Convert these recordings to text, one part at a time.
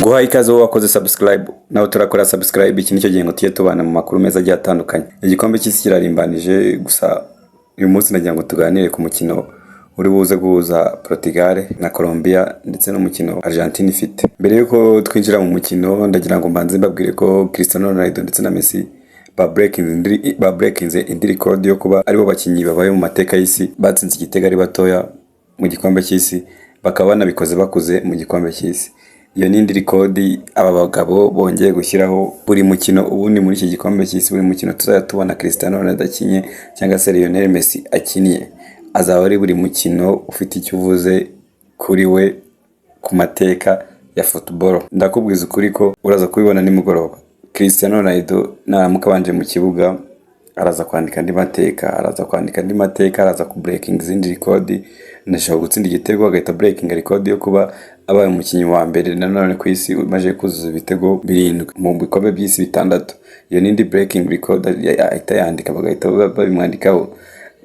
Guhaye ikaze wowe wakoze subscribe nawe turakora subscribe. Iki nicyo gihe ngo tujye tubana mu makuru meza agiye atandukanye. Igikombe cy'isi kirarimbanije, gusa uyu munsi nagira ngo tuganire ku mukino uri buze guhuza Portugal na Colombia ndetse n'umukino Argentine ifite. Mbere yuko twinjira mu mukino ndagira ngo mbanze mbabwire ko Cristiano Ronaldo ndetse na Messi ba breakinze indi record yo kuba aribo bakinyi babaye mu mateka y'isi batsinze igitego ari batoya mu gikombe cy'isi, bakaba banabikoze bakuze mu gikombe cy'isi. Iyo ni indi record aba bagabo bongeye gushyiraho. Buri mukino ubundi muri iki gikombe cy'isi, buri mukino tuzajya tubona Cristiano Ronaldo akinye cyangwa se Lionel Messi akiniye, azaba ari buri mukino ufite icyo uvuze kuri we ku mateka ya football. Ndakubwiza ukuri ko uraza kubibona nimugoroba. Cristiano Ronaldo naramuka banje mu kibuga araza kwandika andi mateka, araza ku breaking izindi record. Ndashaka gutsinda igitego agahita breaking record yo kuba abaye umukinnyi wa mbere nanone ku isi umaze kuzuza ibitego 7 mu bikombe by'isi 6. Iyo nindi breaking record ahita yandika bagahita babimwandikaho.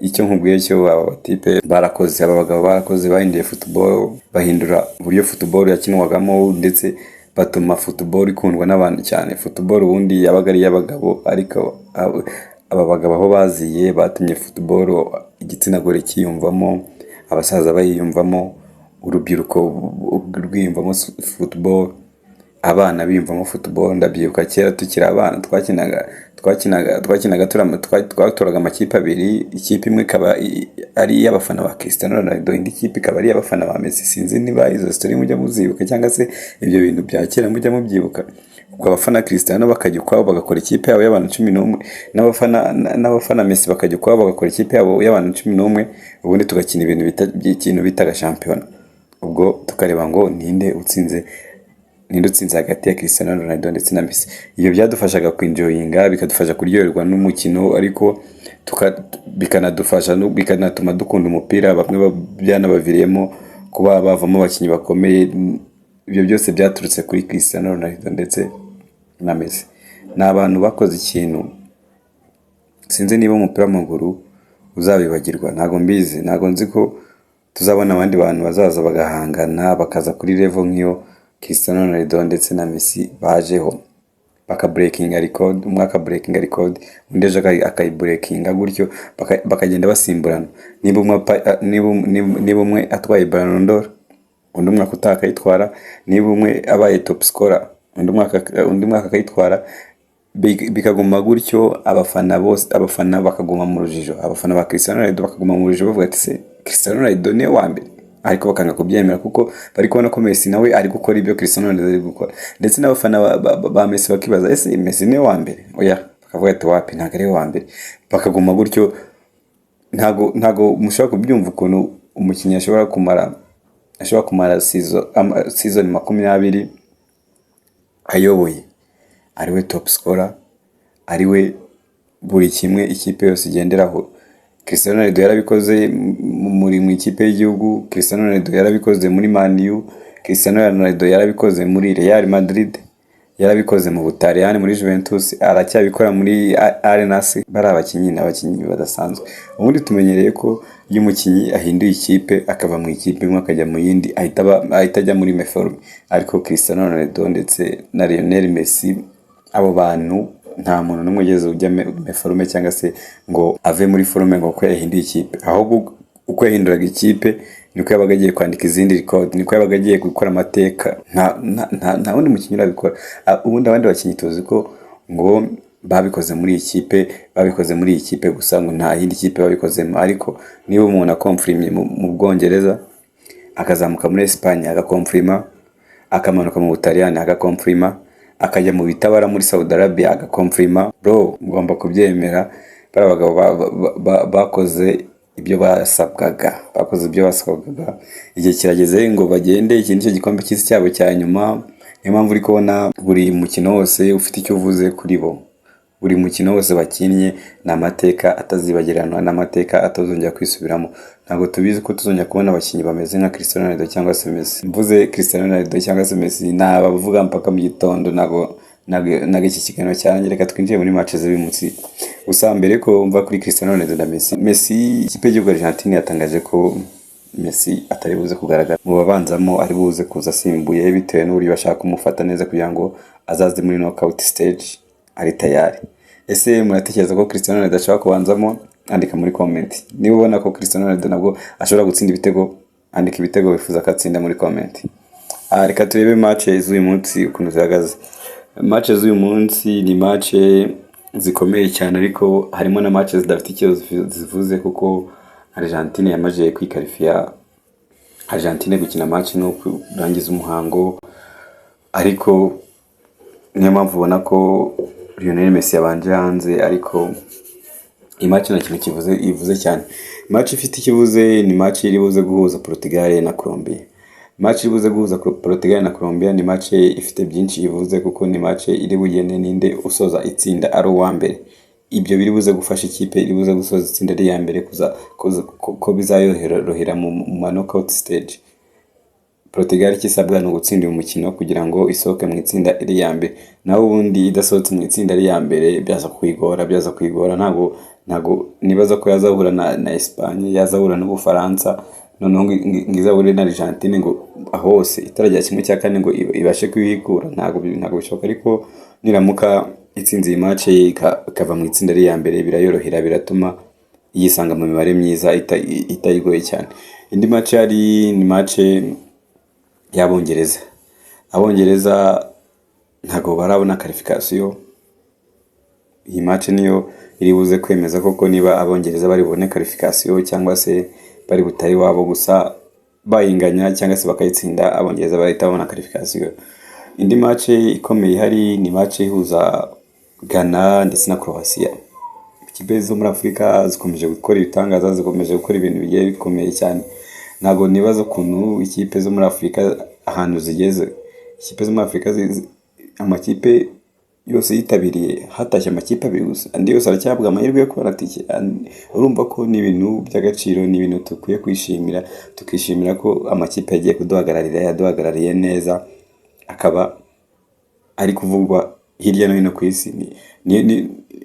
Icyo nkubwiye cyo aba batipe barakoze, aba bagabo barakoze, bahinduye football, bahindura uburyo football yakinwagamo ndetse batuma football ikundwa n'abantu cyane. Football ubundi yabaga ari y'abagabo, ariko aba bagabo aho baziye batumye football igitsina gore kiyumvamo, abasaza bayiyumvamo, urubyiruko rwiyumvamo football, abana biyumvamo football. Ndabyibuka kera tukiri abana twakinaga twatoraga amakipe abiri, ikipe imwe ikaba ari iy'abafana ba Cristiano Ronaldo, indi kipe ikaba ari iy'abafana ba Messi. Sinzi niba izo story mujya muzibuka cyangwa se ibyo bintu bya kera mujya mubyibuka. Ubwo abafana Cristiano bakajya ukwabo bagakora ikipe yabo y'abantu 11, n'abafana Messi bakajya ukwabo bagakora ikipe yabo y'abantu 11, ubundi tugakina ibintu bitaga champion. Ubwo tukareba ngo ninde utsinze hagati ya Cristiano Ronaldo ndetse na Messi. Iyo byadufashaga kwinjoyinga, bikadufasha kuryoherwa n'umukino, ariko bikanatuma dukunda umupira. Bamwe byanabaviriyemo kuba bavamo abakinnyi bakomeye. Ibyo byose byaturutse kuri Cristiano Ronaldo ndetse na Messi. Ni abantu bakoze ikintu sinzi niba umupira w'amaguru uzabibagirwa, ntago mbizi, ntago nzi ko tuzabona abandi bantu bazaza bagahangana bakaza kuri level nk'iyo Cristiano Ronaldo ndetse na Messi bajeho, breaking record, umwaka breaking record, undi ejo akayibreakinga, gutyo bakagenda basimburana. Niba umwe atwaye Ballon d'Or, undi mwaka utakayitwara. Niba umwe abaye top scorer, undi mwaka akayitwara. Bikaguma gutyo, abafana bakaguma mu rujijo, abafana ba Cristiano Ronaldo bakaguma mu rujijo bavuga ati Cristiano Ronaldo ni wa mbere, ariko bakanga kubyemera kuko bari kubona ko Messi nawe ari gukora ibyo Cristiano Ronaldo ari gukora. Ndetse n'abafana ba Messi bakibaza ese Messi ni wa mbere, oya, bakavuga ati wapi, ntago ari wa mbere. Bakaguma gutyo, ntago mushobora kubyumva ukuntu umukinnyi ashobora kumara season 20 ayoboye, ariwe top scorer, ariwe buri kimwe ikipe yose igenderaho. Cristiano Ronaldo yarabikoze mu ikipe y'igihugu, Cristiano Ronaldo yarabikoze muri Man U, Cristiano Ronaldo yarabikoze muri Real Madrid, yarabikoze mu Butaliyani muri Juventus, aracyabikora muri Al Nassr. Bari abakinnyi badasanzwe. Ubundi tumenyereye ko iyo umukinnyi ahinduye ikipe akava mu ikipe imwe akajya mu yindi ahita ajya muri meforume, ariko Cristiano Ronaldo ndetse na Lionel Messi, abo bantu nta muntu n'umwe ugeze ujya meforume cyangwa se ngo ave muri forume ngo ko yahinduye ikipe. Ahubwo uko yahinduraga ikipe niko yabaga agiye kwandika izindi record, niko yabaga agiye gukora amateka. Nta wundi mukinnyi urabikora. Ubundi abandi bakinnyi tuzi ko ngo babikoze muri iyi kipe gusa, ngo nta yindi kipe babikozemo. Ariko niba umuntu akomfirmye mu Bwongereza, akazamuka muri Espagne agakomfirma, akamanuka mu Butaliyani agakomfirma, akajya mu bitabara muri Saudi Arabia agakomfirma, bro, mugomba kubyemera. Bari abagabo bakoze ibyo basabwaga. Igihe kirageze ngo bagende. Iki nicyo gikombe cy'isi cyabo cya nyuma. Niyo mpamvu uri kubona buri mukino wose ufite icyo uvuze kuri bo. Buri mukino wose bakinnye ni amateka atazibagirana, n'amateka atazongera kwisubiramo. Ntabwo tubizi ko tuzongera kubona abakinnyi bameze nka Cristiano Ronaldo cyangwa se Messi. Mvuze Cristiano Ronaldo cyangwa se Messi nabavuga mpaka mu gitondo. Ntabwo iki kiganiro cyanjye, reka twinjiye muri match z'uyu munsi. Gusa mbere ko mva kuri Cristiano Ronaldo na Messi, ikipe y'igihugu Argentine yatangaje ko Messi atari buze kugaragara mu babanzamo, ari buze kuza asimbuye bitewe n'uburyo bashaka kumufata neza kugira ngo azaze muri knockout stage ari tayari. Ese muratekereza ko Cristiano Ronaldo ashaka kubanzamo? Andika muri comment. Niba ubona ko Cristiano Ronaldo nabwo ashobora gutsinda ibitego, andika ibitego wifuza ko atsinda muri comment. Reka turebe match z'uyu munsi ukuntu zihagaze. Match z'uyu munsi ni match zikomeye cyane, ariko harimo na match zidafite icyo zivuze kuko Argentine yamaje kwikarifia. Argentine gukina match no kurangiza umuhango, ariko niyo mpamvu ubona ko Lionel Messi yabanje hanze, ariko iyi match nta kintu ivuze cyane. Match ifite ikivuze ni match iri buze guhuza Portugal na Colombia. Match iri buze guhuza Portugal na Colombia ni match ifite byinshi ivuze kuko ni match iri bugene ninde usoza itsinda ari uwa mbere. Ibyo biri buze gufasha ikipe iri buze gusoza itsinda ari ya mbere ko bizayorohera mu knockout stage. Portugal kisabwa no gutsinda umukino kugira ngo isohoke mu itsinda iri ya mbere. Naho ubundi idasohotse mu itsinda ari ya mbere byaza kwigora. Ntago nibaza ko yazahura na Espagne, yazahura n'Ubufaransa, noneho ngizahure na Argentine ngo hose itarajya kimwe cya kane ngo ibashe kwihikura. Ntago bishoboka, ariko niramuka itsinzi iyi match ikava mu itsinda ari ya mbere birayorohera, biratuma yisanga mu mibare myiza itayigoye cyane. Indi match ni match y'Abongereza. Abongereza ntago barabona qualification. Iyi match niyo iri buze kwemeza koko niba Abongereza bari bone qualification cyangwa se bari butari wabo, gusa bayinganya cyangwa se bakayitsinda Abongereza bahita babona qualification. Indi match ikomeye hari ni match ihuza Ghana ndetse na Croatia. Ikipe zo muri Afrika zikomeje gukora ibitangaza, zikomeje gukora ibintu bigiye bikomeye cyane. Ntago nibaza kuntu ikipe zo muri Afrika ahantu zigeze. Ikipe zo muri Afrika amakipe yose yitabiriye, hatashye amakipe abiri gusa, andi yose aracyabwa amahirwe yo kubona tike. Urumva ko ni ibintu by'agaciro, ni ibintu tukwiye kwishimira, tukishimira ko amakipe yagiye yaduhagarariye neza, akaba ari kuvugwa hirya no hino ku isi.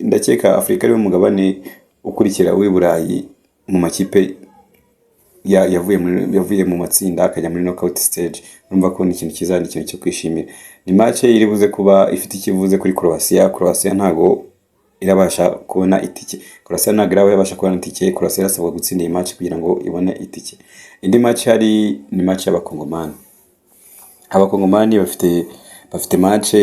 Ndakeka Afrika ariwo mugabane ukurikira w'i Burayi mu makipe yavuye mu matsinda akajya muri knockout stage. Urumva ko ni ikintu cyiza, ni ikintu cyo kwishimira. Ni match iri buze kuba ifite ikivuze kuri Croatia. Croatia ntago irabasha kubona itike. Croatia ntago irabasha kubona itike. Croatia irasabwa gutsinda iyi match kugira ngo ibone itike. Indi match ni match y'Abakongomani. Abakongomani bafite match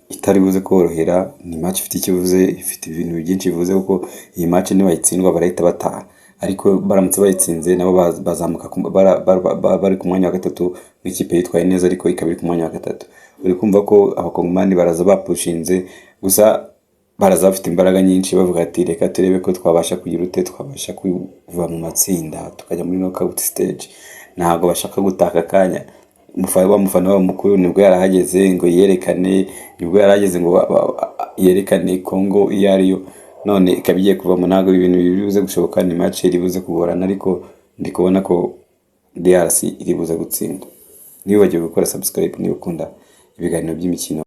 itari buze korohera. Ni match ifite ikivuze, ifite ibintu byinshi bivuze kuko iyi match ni bayitsindwa barahita bataha, ariko baramutse bayitsinze nabo bazamuka bari ku mwanya wa gatatu w'ikipe yitwaye neza, ariko ikaba iri ku mwanya wa gatatu. Uri kumva ko Abakongomani baraza bapushinze, gusa baraza bafite imbaraga nyinshi, bavuga ati reka turebe ko twabasha kugira twabasha kuva mu matsinda tukajya muri knockout stage. Ntago bashaka gutaka kanya. Umufana wabo mukuru nibwo yarahageze ngo yerekane Congo iyo ariyo, none ikabigiye kuva mu ntago ibintu bibuze gushoboka. Ni match iri buze kugorana, ariko ndi kubona ko DRC iri buze gutsinda. Niba wagiye gukora subscribe niba ukunda ibiganiro by'imikino.